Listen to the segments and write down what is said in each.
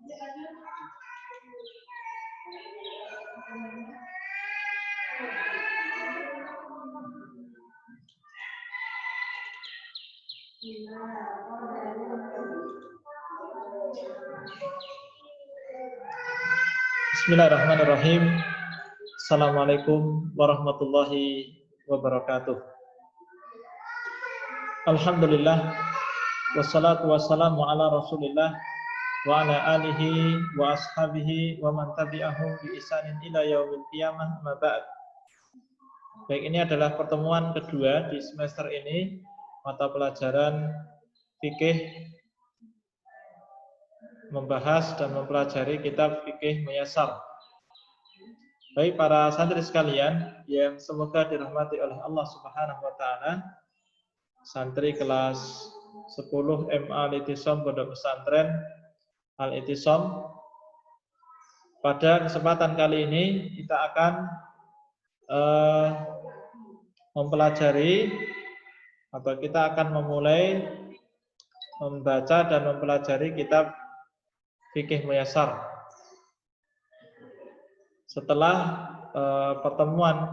Bismillahirrahmanirrahim. Assalamualaikum warahmatullahi wabarakatuh. Alhamdulillah, wassalatu wassalamu ala Rasulillah wa ala alihi wa ashabihi wa man tabi'ahum bi ihsanin ila yaumil qiyamah, amma ba'd. Baik, ini adalah pertemuan kedua di semester ini, mata pelajaran fikih, membahas dan mempelajari kitab Fikih Muyassar. Baik para santri sekalian yang semoga dirahmati oleh Allah Subhanahu wa taala, santri kelas 10 MA Al-Ittisam Pondok Pesantren Al-Ittisam. Pada kesempatan kali ini kita akan mempelajari atau kita akan memulai membaca dan mempelajari kitab Fikih Muyassar. Setelah pertemuan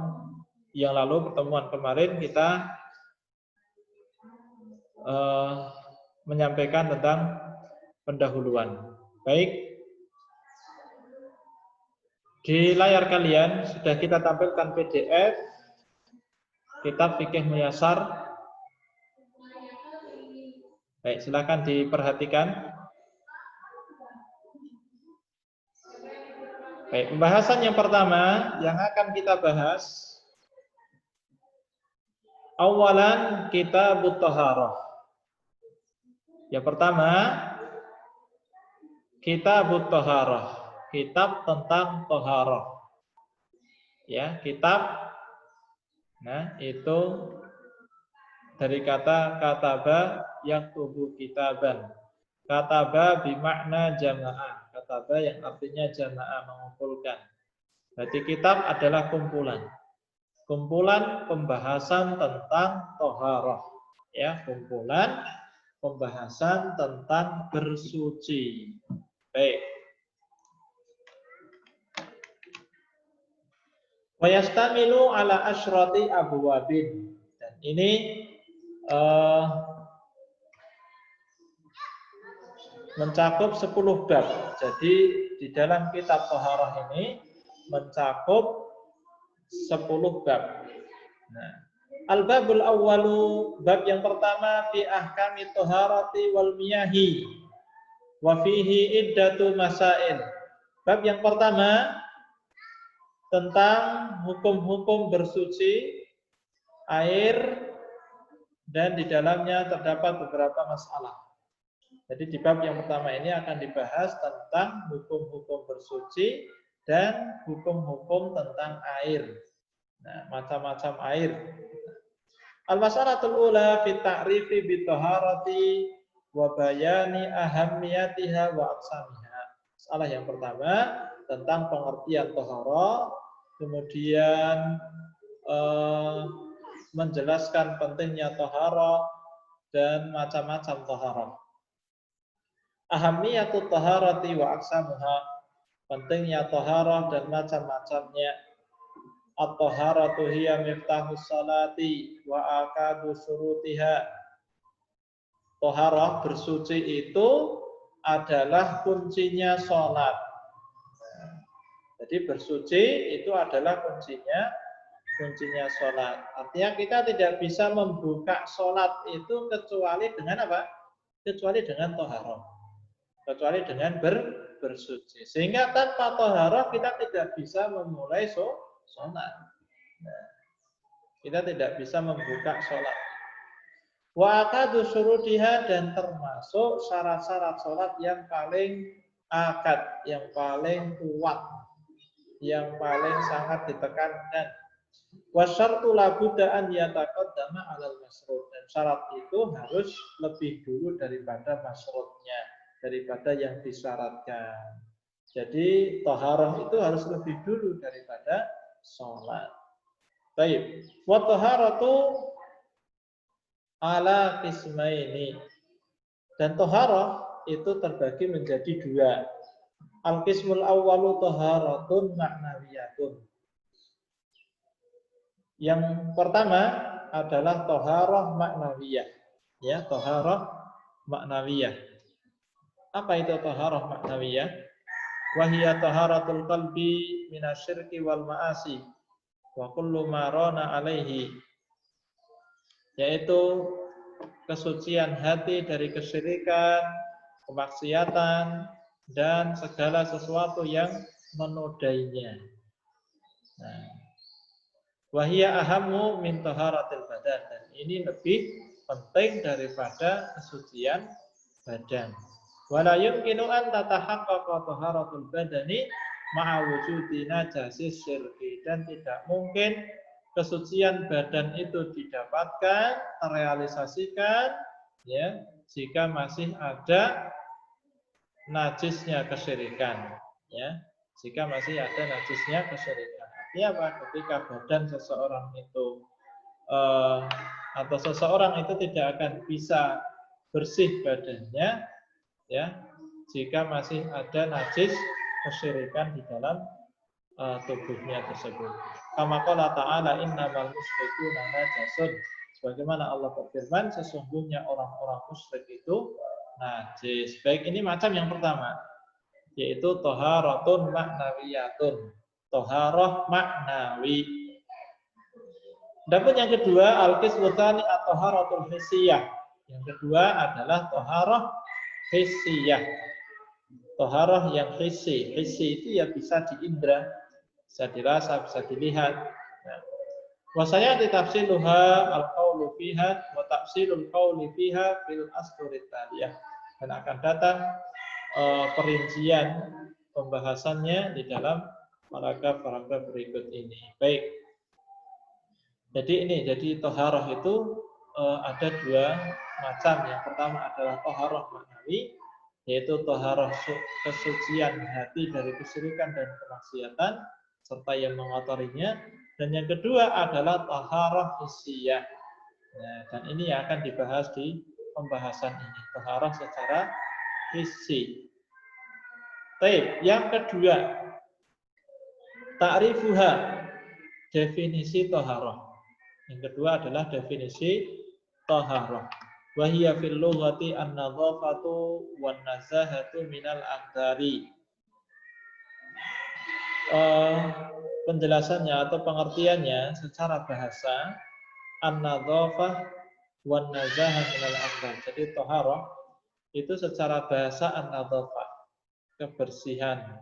yang lalu, pertemuan kemarin kita menyampaikan tentang pendahuluan. Baik, di layar kalian sudah kita tampilkan PDF kitab Fikih Muyassar. Baik, silakan diperhatikan. Baik, pembahasan yang pertama yang akan kita bahas, awalan kitabut thaharah. Yang pertama, kitabut thaharah, kitab tentang thaharah. Ya, kitab. Nah, itu dari kata kataba yaktubu kitaban. Kataba bimakna jamaah. Kataba yang artinya jamaah, mengumpulkan. Berarti kitab adalah kumpulan. Kumpulan pembahasan tentang thaharah. Ya, kumpulan pembahasan tentang bersuci. Baik. Wa yastamilu ala asyrati abwabin. Dan ini mencakup 10 bab. Jadi di dalam kitab thaharah ini mencakup 10 bab. Nah, al-babul awwalu, bab yang pertama fi ahkami thaharati wal miyahi wa fihi iddatu masail. Bab yang pertama tentang hukum-hukum bersuci air dan di dalamnya terdapat beberapa masalah. Jadi di bab yang pertama ini akan dibahas tentang hukum-hukum bersuci dan hukum-hukum tentang air. Nah, macam-macam air. Al-mas'alatul ula fi ta'rifi bi thaharati wa bayani ahammiyatiha wa aqsamiha. Masalah yang pertama tentang pengertian thaharah, kemudian menjelaskan pentingnya thaharah dan macam-macam thaharah. Ahammiyatut taharati wa aqsamuha, pentingnya taharah dan macam-macamnya. At-taharatu hiya miftahus salati wa akadu syurutiha. Taharah, bersuci itu adalah kuncinya salat. Jadi bersuci itu adalah kuncinya salat. Artinya kita tidak bisa membuka salat itu kecuali dengan apa? Kecuali dengan taharah. Kecuali dengan bersuci. Sehingga tanpa taharah kita tidak bisa memulai sholat. Nah, kita tidak bisa membuka sholat. Wa akadu syurutiha, dan termasuk syarat-syarat sholat yang paling akad, yang paling kuat, yang paling sangat ditekankan. Wa syartu la budda an yataqaddama 'alal masrut, dan syarat itu harus lebih dulu daripada masrutnya, daripada yang disyaratkan. Jadi taharah itu harus lebih dulu daripada sholat. Baik. Wa taharatu ala qismaini. Dan taharah itu terbagi menjadi dua. Al-qismul awwalu taharatun ma'nawiyatun. Yang pertama adalah taharah maknawiyah. Ya, taharah maknawiyah. Apa itu taharah maknawiyah? Wahiyya taharatul qalbi minasyirki wal ma'asi wa kullu ma rana alaihi. Yaitu kesucian hati dari kesyirikan, kemaksiatan, dan segala sesuatu yang menodainya. Nah, wahia ahamu min taharatil badan, dan ini lebih penting daripada kesucian badan. Wala yumkinu an tatahaqqaqa taharatul badani ma'a wujudi najasis syirki, dan tidak mungkin kesucian badan itu didapatkan, terrealisasikan ya jika masih ada najisnya kesyirikan, ya. Jika masih ada najisnya kesyirikan. Artinya apa? Ketika badan seseorang itu atau seseorang itu tidak akan bisa bersih badannya, ya, jika masih ada najis kesyirikan di dalam tubuhnya tersebut. Kama qala ta'ala innamal musyrikuna najasun. Sebagaimana Allah berfirman, sesungguhnya orang-orang musyrik itu najis. Baik, ini macam yang pertama, yaitu taharatun maknawiyatun. Taharah maknawi. Adapun yang kedua, al-qismu tsani at-taharatul hissiyah. Yang kedua adalah taharah hissiyah. Taharah yang hissi. Hissi itu ya bisa diindra, bisa dirasa, bisa dilihat. Nah, wasaya ditafsiluha al-qaulu fiha wa tafsilul qauli fiha fil ashurit taliyah. Dan akan datang perincian pembahasannya di dalam paragraf-paragraf berikut ini. Baik. Jadi taharah itu ada dua macam. Yang pertama adalah taharah maknawi, yaitu taharah kesucian hati dari kesyirikan dan kemaksiatan serta yang mengotorinya. Dan yang kedua adalah taharah hissiyah. Nah, dan ini yang akan dibahas di pembahasan ini, taharah secara hissi. Baik, yang kedua, ta'rifuha, definisi taharah. Yang kedua adalah definisi taharah. Wa hiya fil lughati an-nadhafatu wan nazahatu minal aqdari. Penjelasannya atau pengertiannya secara bahasa, an-nadhafah wan nazahah minal aqdar. Jadi taharah itu secara bahasa an-nadhafah, kebersihan.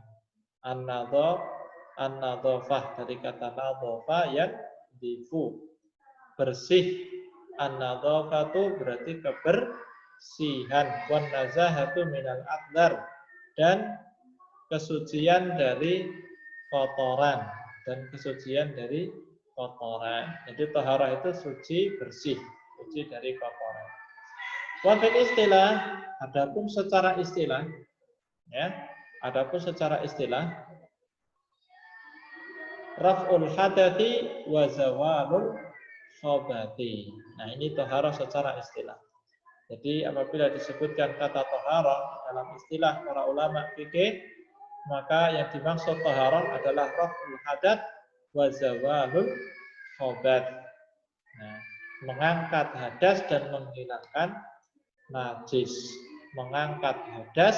An-nadhafah dari kata nadhafa yang difu, bersih. An-nadhafatu berarti kebersihan. Wan nazahatu minal aqdar, dan kesucian dari kotoran, dan kesucian dari kotoran. Jadi taharah itu suci, bersih, suci dari kotoran. Wa fil istilah, adapun secara istilah, ya, adapun secara istilah, raf'ul hadathi wa zawalul khabati. Nah, ini taharah secara istilah. Jadi apabila disebutkan kata taharah dalam istilah para ulama fikih, maka yang dimaksud taharah adalah raf'ul hadath wa zawalul khabat. Nah, mengangkat hadas dan menghilangkan najis. Mengangkat hadas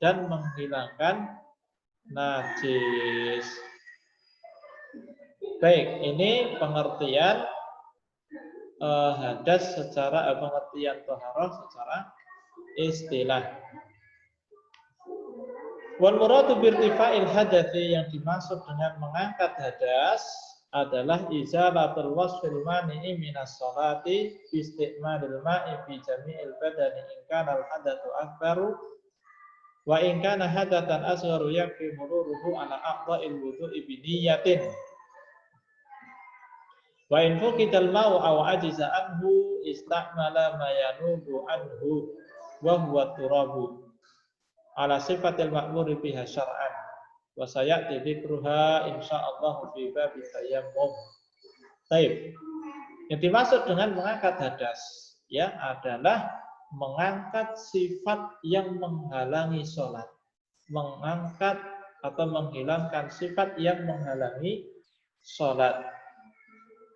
dan menghilangkan najis. Baik, ini pengertian hadas secara pengertian taharah secara istilah. Wal muradu birtifa'il hadathi, yang dimaksud dengan mengangkat hadas adalah izalatul wasfil mani'i minas sholati isti'malil ma'i fi jami'il badani in kana al hadatsu akbaru wa in kana hadatan asgharu yakfi mururuhu ala a'dha'il wudu'i bi niyyatin. Wa in fuqidal ma'u aw ajiza anhu istamala ma yanubu anhu wa huwa turabu ala sifatil ma'muri biha syar'an wa sayati dzikruha insyaallah fi bab tayammum. Baik. Yang dimaksud dengan mengangkat hadas ya adalah mengangkat sifat yang menghalangi sholat. mengangkat atau menghilangkan sifat yang menghalangi sholat.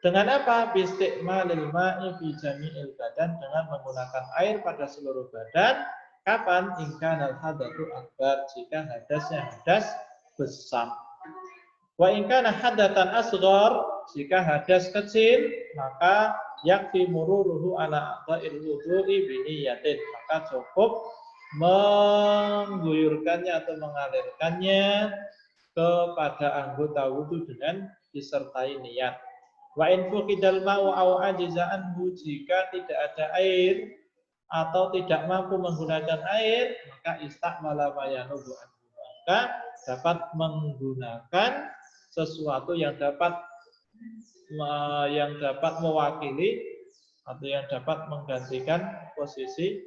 Dengan apa? Bistiqmalil ma'i fi jami'il badan, dengan menggunakan air pada seluruh badan. Kapan? In kana al-hadatsu akbar, jika hadasnya hadas besar. Wa in kana hadatan asghar, jika hadas kecil, maka yakfi mururuhu ala a'dha'il wudu'i bi niyatin, maka cukup mengguyurkannya atau mengalirkannya kepada anggota wudu dengan disertai niat. Wa in fuqidal ma'u aw ajiza anhu, jika tidak ada air atau tidak mampu menggunakan air, maka istakmala ma yanubu anhu, maka dapat menggunakan sesuatu yang dapat mewakili atau yang dapat menggantikan posisi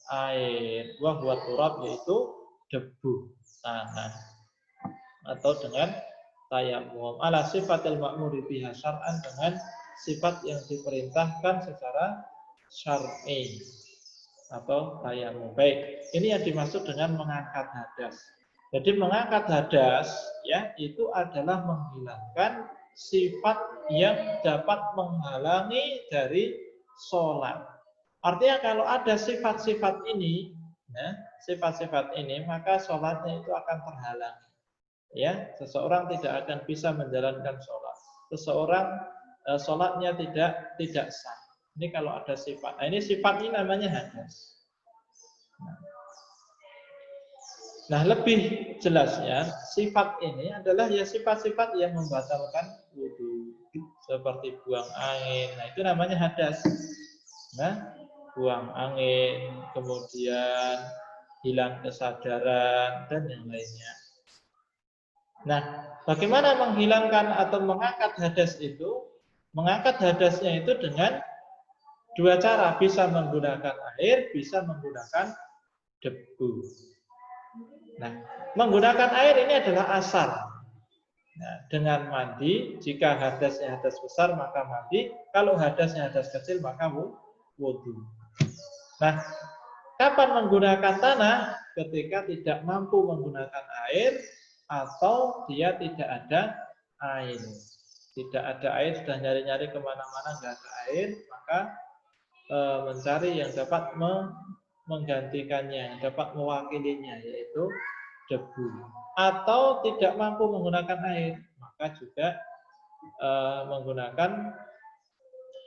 air. Wa huwa turab, yaitu debu tanah, atau dengan tayamum ala sifatil ma'muri biha syar'an, dengan sifat yang diperintahkan secara syar'i atau tayamum. Baik, ini yang dimaksud dengan mengangkat hadas. Jadi mengangkat hadas ya itu adalah menghilangkan sifat yang dapat menghalangi dari sholat. Artinya kalau ada sifat-sifat ini, ya, sifat-sifat ini, maka sholatnya itu akan terhalangi. Ya, seseorang tidak akan bisa menjalankan sholat. Seseorang sholatnya tidak sah. Ini kalau ada sifat. Nah, ini sifat ini namanya hadas. Nah, lebih jelasnya sifat ini adalah ya sifat-sifat yang membatalkan wudu, seperti buang angin. Nah, itu namanya hadas. Nah, buang angin, kemudian hilang kesadaran dan yang lainnya. Nah, bagaimana menghilangkan atau mengangkat hadas itu? Mengangkat hadasnya itu dengan dua cara, bisa menggunakan air, bisa menggunakan debu. Nah, menggunakan air ini adalah asar. Nah, dengan mandi, jika hadasnya hadas besar maka mandi, kalau hadasnya hadas kecil maka wudu. Nah, kapan menggunakan tanah? Ketika tidak mampu menggunakan air atau dia tidak ada air. Tidak ada air, sudah nyari-nyari kemana-mana nggak ada air, maka mencari yang dapat menggantikannya, yang dapat mewakilinya, yaitu debu. Atau tidak mampu menggunakan air, maka juga menggunakan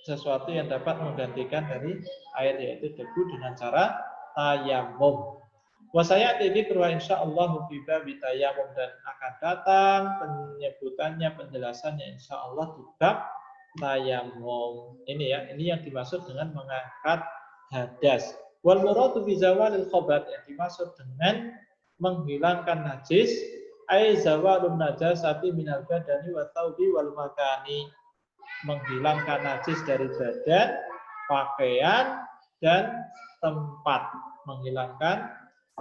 sesuatu yang dapat menggantikan dari air, yaitu debu, dengan cara tayamum. Wasayati dzikru insyaallah fi bab tayamum, dan akan datang penyebutannya, penjelasannya insyaallah di bab tayamum. Ini ya, ini yang dimaksud dengan mengangkat hadas. Wal muradu bi zawalil khabath, yang dimaksud dengan menghilangkan najis, ai zawalun najasati minal badani wa thawbi wal makani, menghilangkan najis dari badan, pakaian dan tempat. Menghilangkan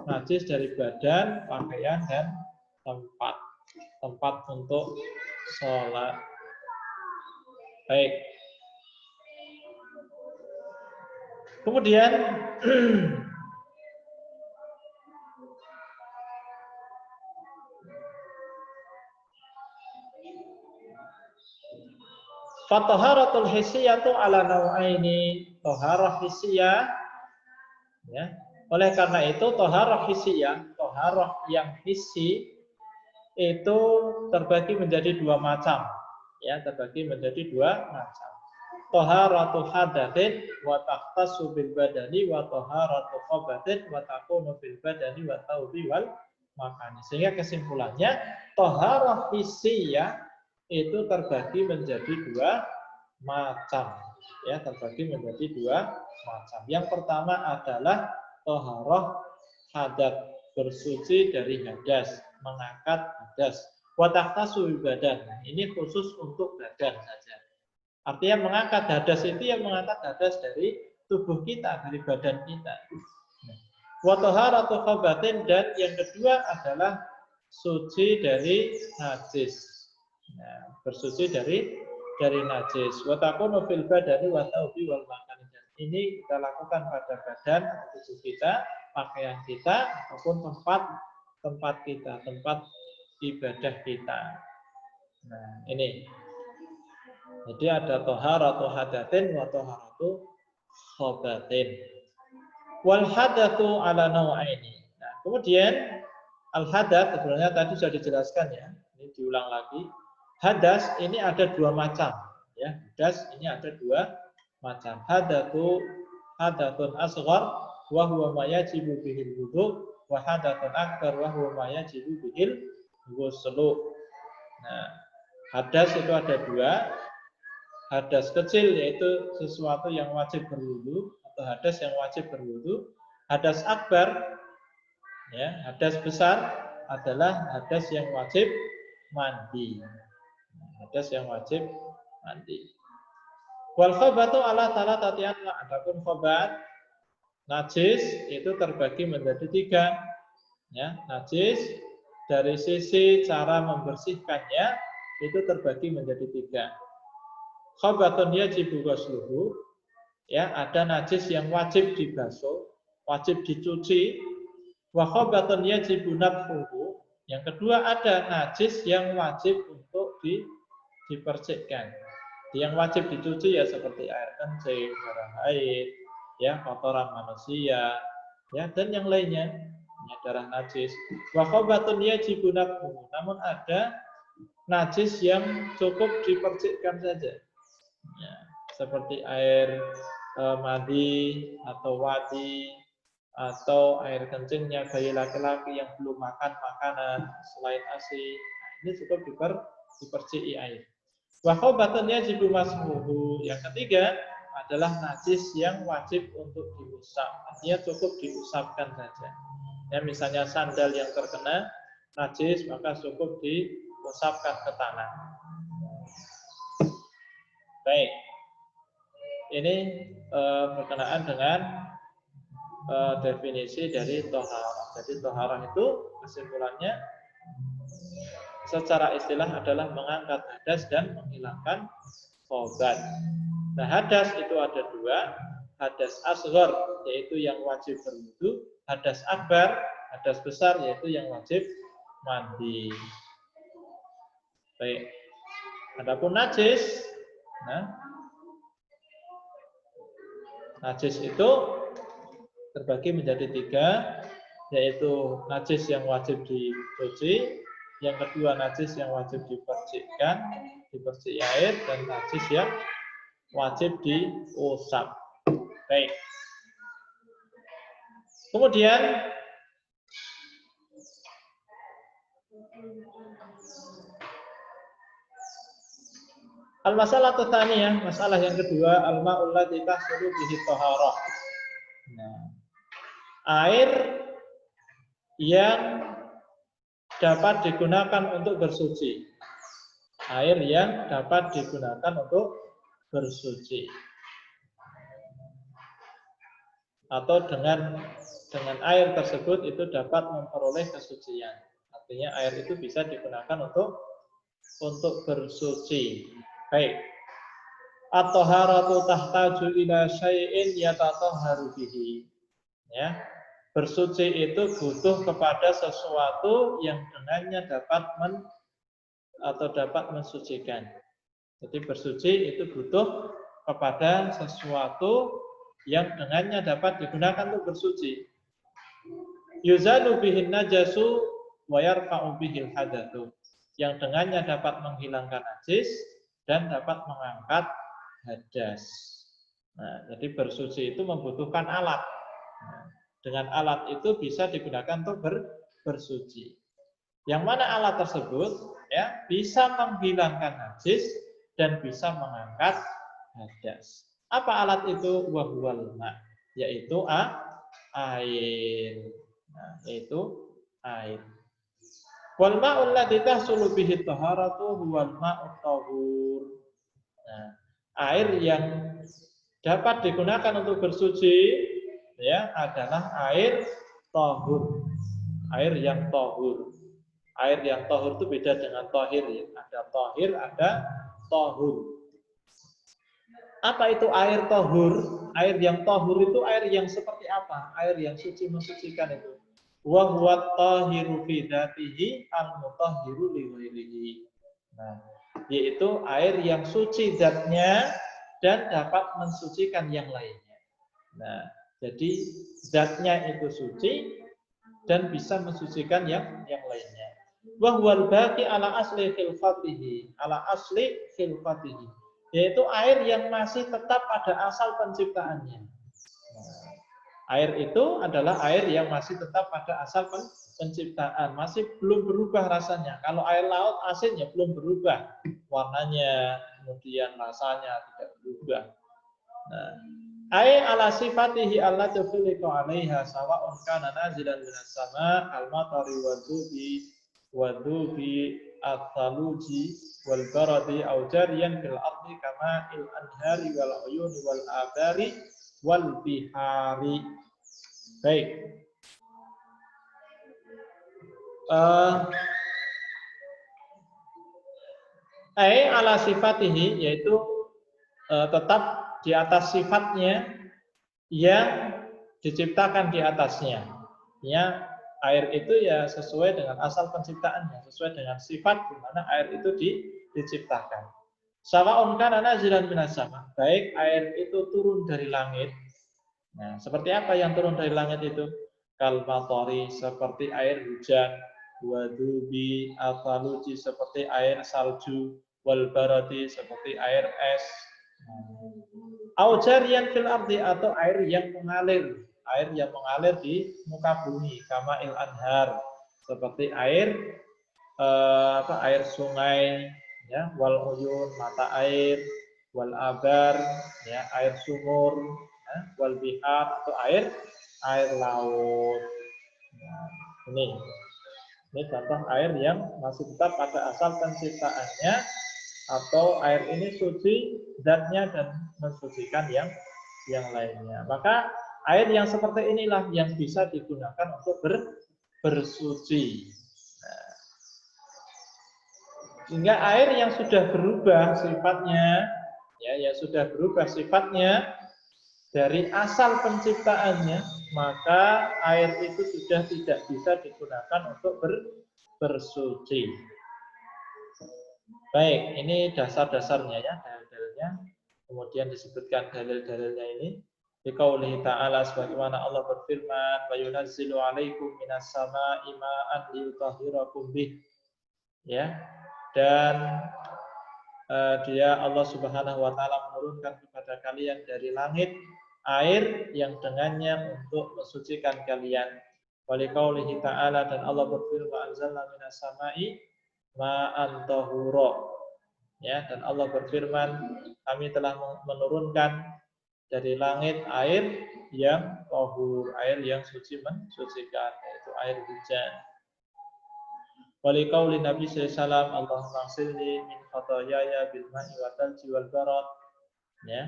najis dari badan, pakaian dan tempat. Tempat untuk sholat. Baik. Kemudian fataharatul hissiyatu ala nau'aini, taharah hissiyah ya. Oleh karena itu taharah hissiyah, taharah yang hissi itu terbagi menjadi dua macam. Ya, terbagi menjadi dua macam. Taharatu hadatsin wa takhtassu bil badani, wa taharatu khabatsin wa takunu bil badani wa thawbi wal makani. Sehingga kesimpulannya taharah hissiyah itu terbagi menjadi dua macam. Ya, terbagi menjadi dua macam. Yang pertama adalah taharah hadat, bersuci dari hadas, mengangkat hadas. Wa takhtassu bil badan. Ini khusus untuk badan saja. Artinya mengangkat hadas itu yang mengangkat hadas dari tubuh kita, dari badan kita. Wa taharatu khabatsin, dan yang kedua adalah suci dari najis. Nah, bersuci dari najis. Wa takunu fil badani wa thawbi wal makani. Ini kita lakukan pada badan, tubuh kita, pakaian kita, ataupun tempat kita, tempat ibadah kita. Nah, ini. Jadi ada toharatu hadatin wa toharatu khobatin. Wal hadatu ala naw'aini. Nah, kemudian al hadat sebenarnya tadi sudah dijelaskan ya. Ini diulang lagi. Hadas ini ada dua macam ya. Hadas ini ada dua macam. Hadatun asghar wa huwa ma yajibu bihil wudu wa hadatun akbar wa huwa ma yajibu bihil ghuslu. Nah, hadas itu ada dua. Hadas kecil yaitu sesuatu yang wajib berwudu atau hadas yang wajib berwudu. Hadas akbar ya, hadas besar adalah hadas yang wajib mandi. Hadas yang wajib mandi. Wal khabatu ala salatati anwa. Adapun khabat najis itu terbagi menjadi tiga. Ya, najis dari sisi cara membersihkannya itu terbagi menjadi tiga. Khabatun yajibu ghusluhu, ya, ada najis yang wajib dibasuh, wajib dicuci. Wa khabatun yajibu nadfuhu, yang kedua ada najis yang wajib untuk dipercikkan. Yang wajib dicuci ya seperti air kencing, darah haid, ya, kotoran manusia, ya, dan yang lainnya, ya, darah najis. Wa khabatun yajibu nadfuhu, namun ada najis yang cukup dipercikkan saja. Ya, seperti air mandi atau wadi atau air kencingnya bayi laki-laki yang belum makan makanan selain ASI, ini cukup diperciki air. Wa khabatun yajibu masmuhu, yang ketiga adalah najis yang wajib untuk diusap, artinya cukup diusapkan saja. Ya, misalnya sandal yang terkena najis maka cukup diusapkan ke tanah. Baik, ini berkenaan dengan definisi dari toharah. Jadi toharah itu kesimpulannya secara istilah adalah mengangkat hadas dan menghilangkan khobat. Nah, hadas itu ada dua, hadas asghar yaitu yang wajib berwudu, hadas akbar, hadas besar yaitu yang wajib mandi. Baik, adapun najis. Nah, najis itu terbagi menjadi tiga, yaitu najis yang wajib dicuci, yang kedua najis yang wajib dipercikkan, dipercik air, dan najis yang wajib diusap. Baik. Kemudian al-masalah tsaniyah, masalah yang kedua, al-ma'ul ladzi tahsulu bihi thaharah. Nah, air yang dapat digunakan untuk bersuci. Air yang dapat digunakan untuk bersuci. Atau dengan air tersebut itu dapat memperoleh kesucian. Artinya air itu bisa digunakan untuk bersuci. Baik. At-taharatu tahtaju ila syai'in yatatahharu bihi. Ya. Bersuci itu butuh kepada sesuatu yang dengannya dapat mensucikan. Jadi bersuci itu butuh kepada sesuatu yang dengannya dapat digunakan untuk bersuci. Yuzalu bihin najasu wa yarfa'u bihil hadatsu. Yang dengannya dapat menghilangkan najis dan dapat mengangkat hadas. Nah, jadi bersuci itu membutuhkan alat. Nah, dengan alat itu bisa digunakan untuk bersuci. Yang mana alat tersebut ya bisa menghilangkan najis dan bisa mengangkat hadas. Apa alat itu? Wahwal ma, yaitu air. Nah, yaitu air. Wal ma'ul ladzi tahsulu bihi taharatu huwal ma'ut tahur. Nah, air yang dapat digunakan untuk bersuci ya adalah air tahur. Air yang tahur. Air yang tahur itu beda dengan tahir ya. Ada tahir, ada tahur. Apa itu air tahur? Air yang tahur itu air yang seperti apa? Air yang suci mensucikan itu. wa huwa at-tahiru fi dzatihi al-mutahhiru li ghairihi. Nah, yaitu air yang suci zatnya dan dapat mensucikan yang lainnya. Nah, jadi zatnya itu suci dan bisa mensucikan yang lainnya. Wa huwal baqi ala asli khilqatihi, ala asli khilqatihi, yaitu air yang masih tetap pada asal penciptaannya. Nah, air itu adalah air yang masih tetap pada asal penciptaan, masih belum berubah rasanya. Kalau air laut asin ya belum berubah warnanya, kemudian rasanya tidak berubah. Nah, ai ala sifatihi allati khuliqa 'alaiha sawa'un kana nazilan minas sama' al-matari wa dhubi at-taluji wal baradi aw jariyan fil ardi kama il anhari wal uyuni wal abari wal bihari. Baik. Ai ala sifatihi, yaitu tetap di atas sifatnya yang diciptakan di atasnya. Ya, air itu ya sesuai dengan asal penciptaannya, sesuai dengan sifat di mana air itu diciptakan. Sawa'un kana nazilan minas sama, baik air itu turun dari langit. Nah, seperti apa yang turun dari langit itu? Kal matori, seperti air hujan, wadubi ataluji, seperti air salju, wal barati, seperti air es. Aujarian fil ardi, atau air yang mengalir di muka bumi, kama il anhar, seperti air air sungai, ya, wal uyun, mata air, wal abar, ya, air sumur, ya, wal bihar, atau air laut. Nah, ini contoh air yang masih tetap pada asal penciptaannya, atau air ini suci zatnya dan mensucikan yang lainnya. Maka air yang seperti inilah yang bisa digunakan untuk bersuci. Nah, sehingga air yang sudah berubah sifatnya, ya sudah berubah sifatnya dari asal penciptaannya, maka air itu sudah tidak bisa digunakan untuk bersuci. Baik, ini dasar-dasarnya ya, dalil-dalilnya. Kemudian disebutkan dalil-dalilnya ini. Biqaulihi ta'ala, sebagaimana Allah berfirman, wa yunazzilu 'alaikum minas sama'i ma'an liyutahhirakum bih. Ya. Dan dia Allah Subhanahu wa taala menurunkan kepada kalian dari langit air yang dengannya untuk mensucikan kalian. Wa liqaulihi ta'ala, dan Allah berfirman, anzalna minas sama'i ma'an tahura. Ya, dan Allah berfirman, kami telah menurunkan dari langit air yang tahur, air yang suci mensucikan, yaitu air hujan. Wa liqauli Nabi sallallahu alaihi wasallam, Allahumma ighsilni min khataayaya bil ma'i wa thalji wal barad. Ya.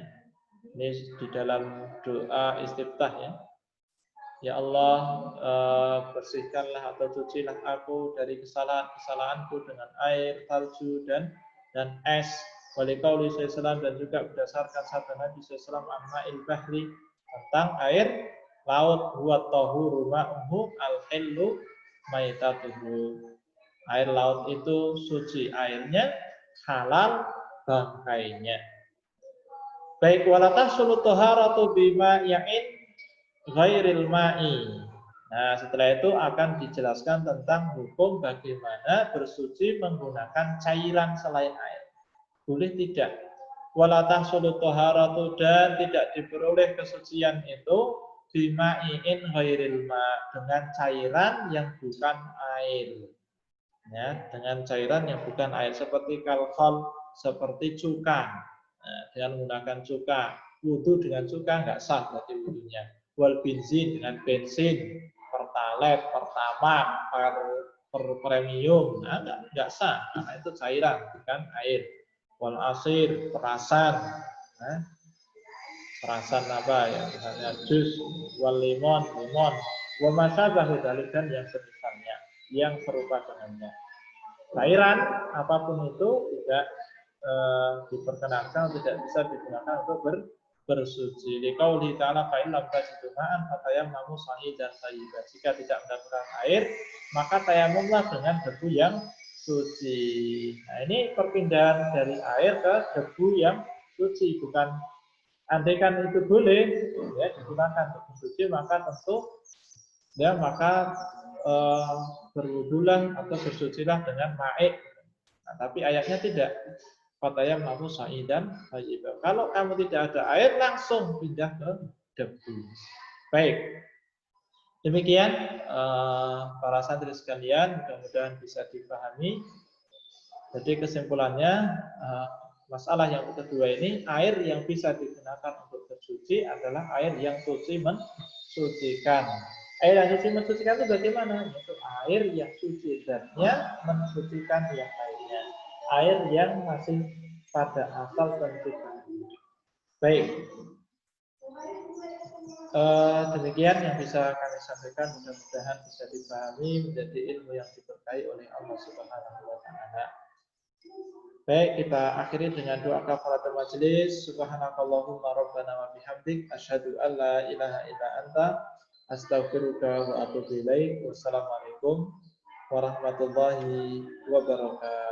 Ini di dalam doa istiftah ya. Ya Allah, bersihkanlah atau cucilah aku dari kesalahanku dengan air, salju dan es. Walikauli sallallahu, dan juga berdasarkan sabda Nabi sallallahu alaihi bahri, tentang air laut, huwa tahuru ma'uhu al-hillu maitatuhu. Air laut itu suci airnya, halal bangkainya. Baik, wala tahsulu taharatu bima ya'in ghairil ma'i. Nah, setelah itu akan dijelaskan tentang hukum bagaimana bersuci menggunakan cairan selain air. Boleh tidak? Wala tahsulu taharatu, dan tidak diperoleh kesucian itu bima'iin ghairil ma', dengan cairan yang bukan air. Ya, dengan cairan yang bukan air, seperti kalkol, seperti cuka. Nah, dengan menggunakan cuka, wudu dengan cuka nggak sah berarti wudunya. Wal benzin, dengan bensin, pertalite, pertamax, per premium, nah, nggak sah, karena itu cairan bukan air. Wal asir, perasan, nah, perasan apa ya, misalnya jus, wal limon, wa masabahu dzalik, dan yang semisalnya, yang serupa dengannya. Cairan apapun itu tidak diperkenankan, tidak bisa digunakan untuk bersuci. Liqauli ta'ala fa in lam tajidu ma'an fatayammamu sa'idan thayyiban. Jika tidak mendapatkan air, maka tayamumlah dengan debu yang suci. Nah, ini perpindahan dari air ke debu yang suci, bukan andaikan itu boleh ya digunakan untuk bersuci, maka tentu ya maka berwudulah atau bersucilah dengan ma'ik. Nah, tapi ayatnya tidak. Fatayammamu sa'idan thayyiban. Kalau kamu tidak ada air, langsung pindah ke debu. Baik. Demikian para santri sekalian, mudah-mudahan bisa dipahami. Jadi kesimpulannya, masalah yang kedua ini, air yang bisa digunakan untuk bersuci adalah air yang suci mensucikan. Air yang suci mensucikan itu bagaimana? Itu air yang suci zatnya mensucikan yang lainnya. Air yang masih pada asal penciptaannya. Baik. Demikian yang bisa kami sampaikan, mudah-mudahan bisa dipahami menjadi ilmu yang diberkahi oleh Allah Subhanahu wa taala. Baik, kita akhiri dengan doa kafaratul majelis. Subhanakallahumma rabbana wa bihamdik asyhadu an la ilaha illa anta astaghfiruka wa atubu ilaik. Wassalamualaikum warahmatullahi wabarakatuh.